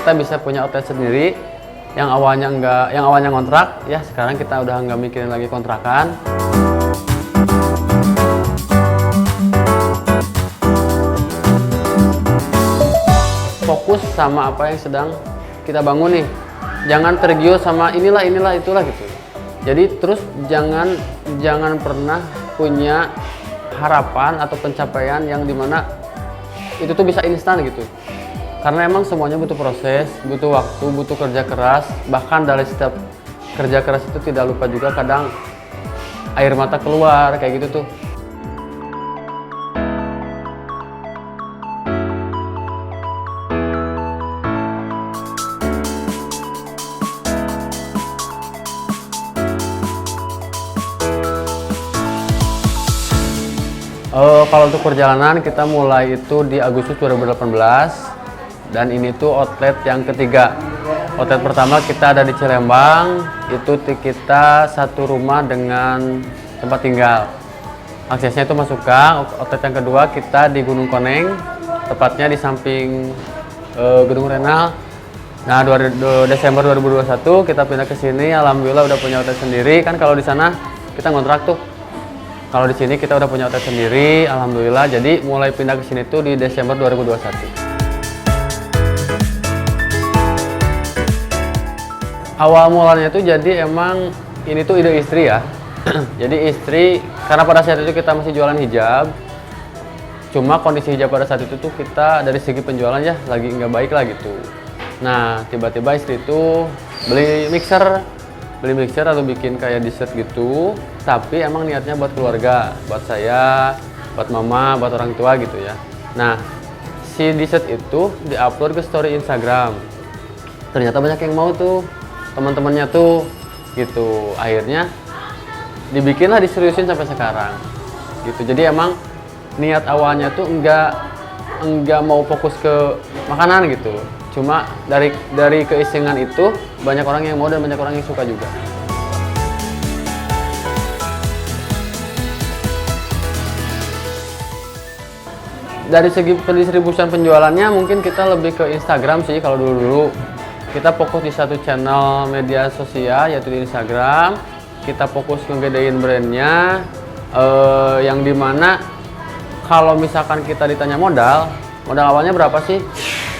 kita bisa punya outlet sendiri. Yang awalnya ngontrak, ya sekarang kita udah nggak mikirin lagi kontrakan. Fokus sama apa yang sedang kita bangun nih. Jangan tergiur sama inilah itulah gitu. Jadi terus jangan pernah punya harapan atau pencapaian yang dimana itu tuh bisa instan gitu. Karena emang semuanya butuh proses, butuh waktu, butuh kerja keras. Bahkan dari setiap kerja keras itu tidak lupa juga kadang air mata keluar kayak gitu tuh. Kalau untuk perjalanan kita mulai itu di Agustus 2018 dan ini tuh outlet yang ketiga. Outlet pertama kita ada di Cilembang, itu kita satu rumah dengan tempat tinggal. Aksesnya itu masuk gang. Outlet yang kedua kita di Gunung Koneng, tepatnya di samping Gedung Renal. Nah, Desember 2021 kita pindah ke sini, alhamdulillah udah punya outlet sendiri. Kan kalau di sana kita ngontrak tuh. Kalau di sini kita udah punya outlet sendiri, alhamdulillah. Jadi mulai pindah ke sini tuh di Desember 2021. Awal mulanya tuh jadi emang ini tuh ide istri ya. Jadi istri, karena pada saat itu kita masih jualan hijab. Cuma kondisi hijab pada saat itu tuh kita dari segi penjualan ya lagi nggak baik lah gitu. Nah, tiba-tiba istri tuh beli mixer atau bikin kayak dessert gitu, tapi emang niatnya buat keluarga, buat saya, buat mama, buat orang tua gitu ya. Nah, si dessert itu diupload ke story Instagram. Ternyata banyak yang mau tuh, teman-temannya tuh gitu. Akhirnya dibikinlah, diseriusin sampai sekarang gitu. Jadi emang niat awalnya tuh enggak mau fokus ke makanan gitu. Cuma dari keisengan itu banyak orang yang mau dan banyak orang yang suka juga. Dari segi pendistribusian penjualannya mungkin kita lebih ke Instagram sih. Kalau dulu kita fokus di satu channel media sosial yaitu di Instagram. Kita fokus ngegedein brandnya, yang dimana kalau misalkan kita ditanya modal awalnya berapa sih?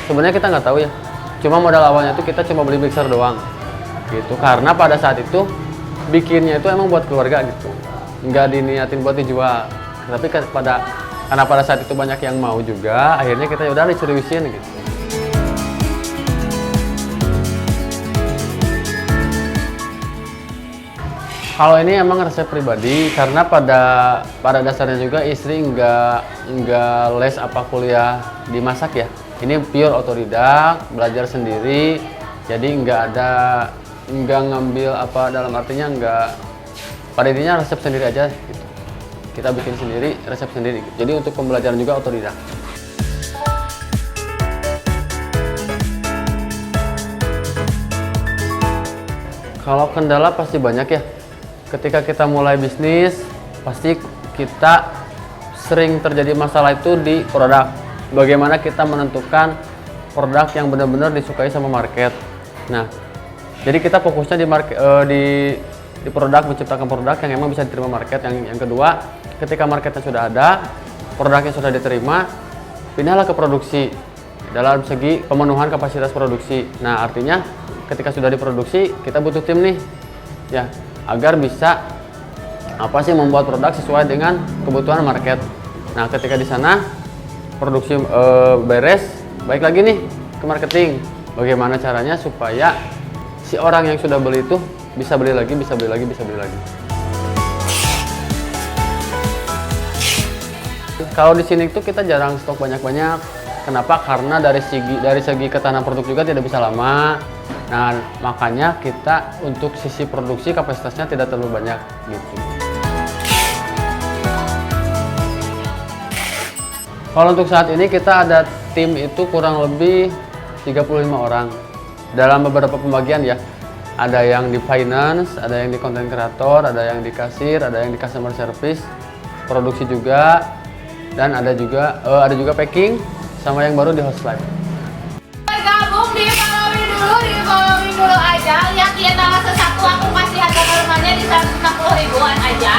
Sebenarnya kita nggak tahu ya, cuma modal awalnya itu kita cuma beli mixer doang gitu, karena pada saat itu bikinnya itu emang buat keluarga gitu, nggak diniatin buat dijual. Tapi karena pada saat itu banyak yang mau juga, akhirnya kita udah diseriusin gitu. Kalau ini emang resep pribadi, karena pada dasarnya juga istri nggak les apa kuliah di masak ya. Ini pure otodidak, belajar sendiri, jadi nggak ngambil apa, dalam artinya pada intinya resep sendiri aja gitu. Kita bikin sendiri, resep sendiri. Jadi untuk pembelajaran juga otodidak. Kalau kendala pasti banyak ya. Ketika kita mulai bisnis, pasti kita sering terjadi masalah itu di produk. Bagaimana kita menentukan produk yang benar-benar disukai sama market. Nah, jadi kita fokusnya di produk, menciptakan produk yang emang bisa diterima market. Yang kedua, ketika marketnya sudah ada, produknya sudah diterima, pindahlah ke produksi dalam segi pemenuhan kapasitas produksi. Nah, artinya ketika sudah diproduksi, kita butuh tim nih, ya, agar bisa membuat produk sesuai dengan kebutuhan market. Nah, ketika di sana produksi beres, baik lagi nih ke marketing. Bagaimana caranya supaya si orang yang sudah beli itu bisa beli lagi. Kalau di sini tuh kita jarang stok banyak-banyak. Kenapa? Karena dari segi ketahanan produk juga tidak bisa lama. Nah, makanya kita untuk sisi produksi kapasitasnya tidak terlalu banyak gitu. Kalau untuk saat ini kita ada tim itu kurang lebih 35 orang. Dalam beberapa pembagian ya. Ada yang di finance, ada yang di content creator, ada yang di kasir, ada yang di customer service, produksi juga, dan ada juga packing, sama yang baru di host live. Bergabung di dulu aja, lihat-lihat ala sesatu, aku kasih harga normalnya di 160 ribuan aja.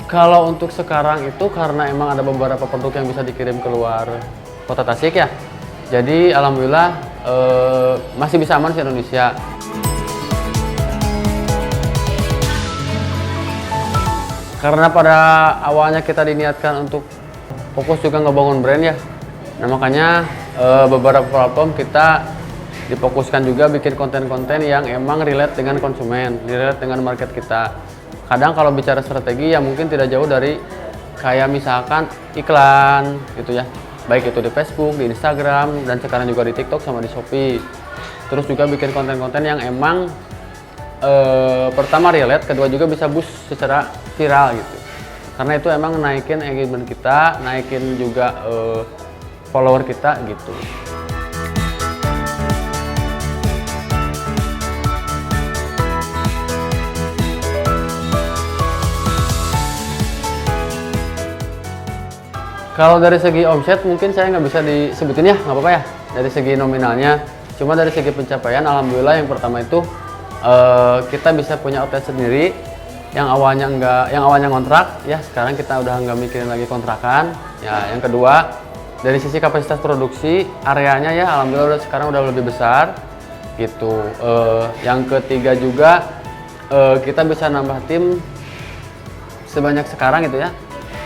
Kalau untuk sekarang itu karena emang ada beberapa produk yang bisa dikirim keluar kota Tasik ya. Jadi alhamdulillah masih bisa aman di Indonesia. Karena pada awalnya kita diniatkan untuk fokus juga ngebangun brand ya. Nah makanya beberapa platform kita difokuskan juga bikin konten-konten yang emang relate dengan konsumen, relate dengan market kita. Kadang kalau bicara strategi ya mungkin tidak jauh dari kayak misalkan iklan gitu ya. Baik itu di Facebook, di Instagram, dan sekarang juga di TikTok sama di Shopee. Terus juga bikin konten-konten yang emang pertama relate, kedua juga bisa boost secara viral gitu. Karena itu emang naikin engagement kita, naikin juga follower kita gitu. Kalau dari segi omset mungkin saya nggak bisa disebutin ya, nggak apa-apa ya. Dari segi nominalnya, cuma dari segi pencapaian, alhamdulillah yang pertama itu kita bisa punya outlet sendiri. Yang awalnya ngontrak, ya sekarang kita udah nggak mikirin lagi kontrakan. Ya, yang kedua dari sisi kapasitas produksi areanya ya, alhamdulillah sekarang udah lebih besar gitu. Yang ketiga juga kita bisa nambah tim sebanyak sekarang gitu ya.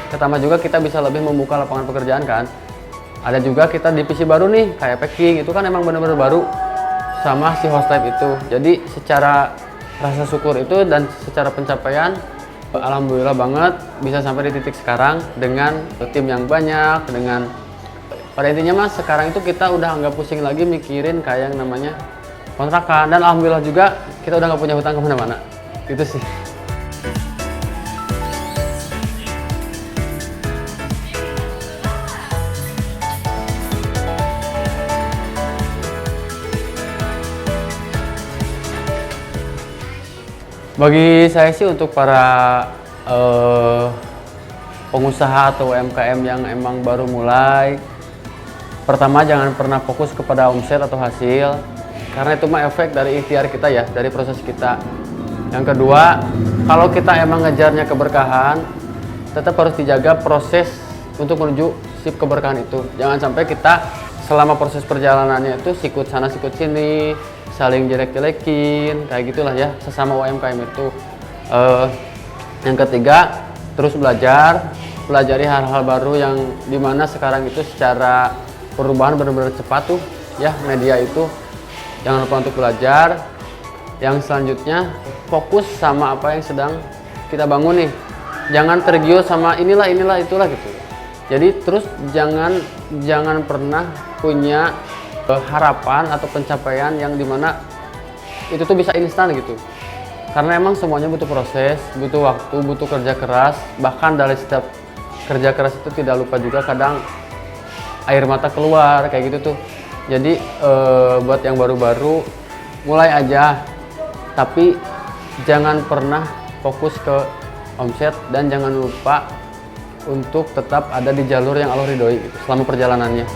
Pertama juga kita bisa lebih membuka lapangan pekerjaan kan. Ada juga kita divisi baru nih kayak packing, itu kan emang bener-bener baru sama si host type itu. Jadi secara rasa syukur itu dan secara pencapaian alhamdulillah banget bisa sampai di titik sekarang dengan tim yang banyak, dengan pada intinya mas sekarang itu kita udah nggak pusing lagi mikirin kayak yang namanya kontrakan, dan alhamdulillah juga kita udah nggak punya hutang kemana-mana gitu sih. Bagi saya sih untuk para pengusaha atau UMKM yang emang baru mulai, pertama jangan pernah fokus kepada omset atau hasil, karena itu mah efek dari ikhtiar kita ya, dari proses kita. Yang kedua, kalau kita emang ngejarnya keberkahan, tetap harus dijaga proses untuk menuju si keberkahan itu. Jangan sampai kita selama proses perjalanannya itu sikut sana sikut sini, saling jelek-jelekin, kayak gitulah ya sesama UMKM itu. Yang ketiga, terus pelajari hal-hal baru yang dimana sekarang itu secara perubahan benar-benar cepat tuh ya media itu. Jangan lupa untuk belajar. Yang selanjutnya fokus sama apa yang sedang kita bangun nih. Jangan tergiur sama inilah itulah gitu. Jadi terus jangan pernah punya harapan atau pencapaian yang dimana itu tuh bisa instan gitu, karena emang semuanya butuh proses, butuh waktu, butuh kerja keras. Bahkan dari setiap kerja keras itu tidak lupa juga kadang air mata keluar kayak gitu tuh. Jadi buat yang baru-baru mulai aja, tapi jangan pernah fokus ke omset dan jangan lupa untuk tetap ada di jalur yang Allah ridhoi gitu selama perjalanannya.